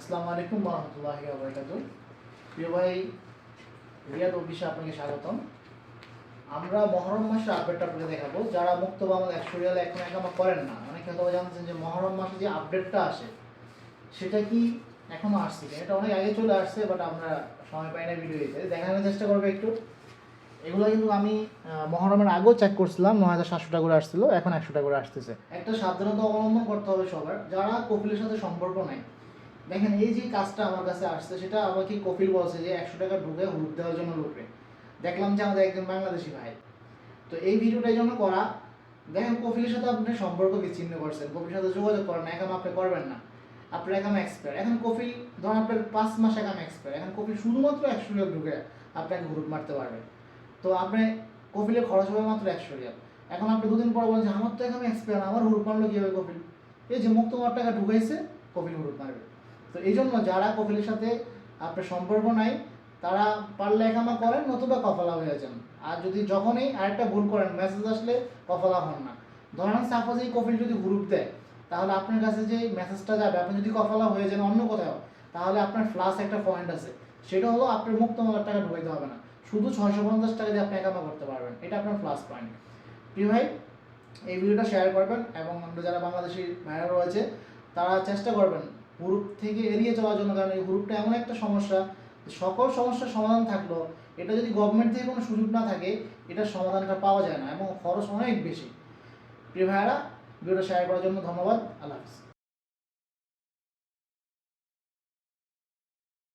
আসসালামু আলাইকুম ওয়া রাহমাতুল্লাহি ওয়া বারাকাতুহু। প্রিয় ভাই, রিয়াদ অফিসে আপনাকে স্বাগতম। আমরা মহরম মাসের আপডেটটা আপনাকে দেখাবো। যারা মুক্ত বাংলা 100 রিয়ালে এখন একামা করেন না, অনেকে হয়তো জানতেছেন যে মহরম মাসে যে আপডেটটা আসে সেটা কি এখনো আসছে কিনা। এটা অনেক আগে চলে আসছে, বাট আমরা সময় পাই না ভিডিও দিতে। দেখানোর চেষ্টা করবো একটু। এগুলো কিন্তু আমি মহরমের আগেও চেক করছিলাম, ৯,৭০০ টাকা করে আসছিল, এখন ১০০ টাকা করে আসতেছে। একটা সাবধানতা অবলম্বন করতে হবে সবার, যারা কপিলের সাথে সম্পর্ক নাই। দেখেন, এই যে কাজটা আমার কাছে আসছে, সেটা আমাকে কপিল বলছে যে ১০০ টাকা ঢুকে হুরুপ দেওয়ার জন্য লোকরে। দেখলাম যে আমাদের একজন বাংলাদেশি ভাই। তো এই ভিডিওটা এই জন্য করা, দেখেন কপিলের সাথে আপনি সম্পর্ক বিচ্ছিন্ন করছেন, কপিলের সাথে যোগাযোগ করেন না, এখন আপনি করবেন না। আপনার এখন এক্সপায়ার, এখন কপিল ধরুন আপনার ৫ মাস এখন এক্সপায়ার, এখন কপিল শুধুমাত্র ১০০ রিয়াল ঢুকে আপনাকে হুরুপ মারতে পারবে। তো আপনি কপিলের খরচ হবে মাত্র ১০০ রিয়াল। এখন আপনি দুদিন পর বলছেন আমার তো এখন এক্সপায়ার, আমার হুরুপ মারলো কীভাবে কপিল? এই যে মুক্ত হওয়ার টাকা ঢুকাইছে, কপিল হুরুপ মারবে। তো এই জন্য যারা কপিলের সাথে আপনার সম্পর্ক নাই, তারা পারলে একামা করেন, নতুবা কফালা হয়ে যান। আর যদি যখনই আরেকটা ভুল করেন, মেসেজ আসলে কফালা হন না। ধরেন সাপোজ এই কপিল যদি গ্রুপ দেয়, তাহলে আপনার কাছে যে মেসেজটা যাবে, আপনি যদি কফালা হয়ে যান অন্য কোথাও, তাহলে আপনার প্লাস একটা পয়েন্ট আছে, সেটা হলো আপনার মুক্ত মালার টাকা ঢুকাইতে হবে না, শুধু 650 টাকা দিয়ে আপনি একামা করতে পারবেন। এটা আপনার প্লাস পয়েন্ট। প্রিয় ভাই, এই ভিডিওটা শেয়ার করবেন, এবং আমরা যারা বাংলাদেশি ভাইরা রয়েছে তারা চেষ্টা করবেন হুরুপ থেকে এড়িয়ে চলার জন্য। কারণ এই হুরুপটা এমন একটা সমস্যা, সকল সমস্যার সমাধান থাকলেও এটা যদি গভর্নমেন্ট থেকে কোনো সুযোগ না থাকে, এটার সমাধানটা পাওয়া যায় না, এবং খরচ অনেক বেশি। প্রিয় ভাইয়ারা, ভিডিওটা শেয়ার করার জন্য ধন্যবাদ। আল্লাহ হাফিজ।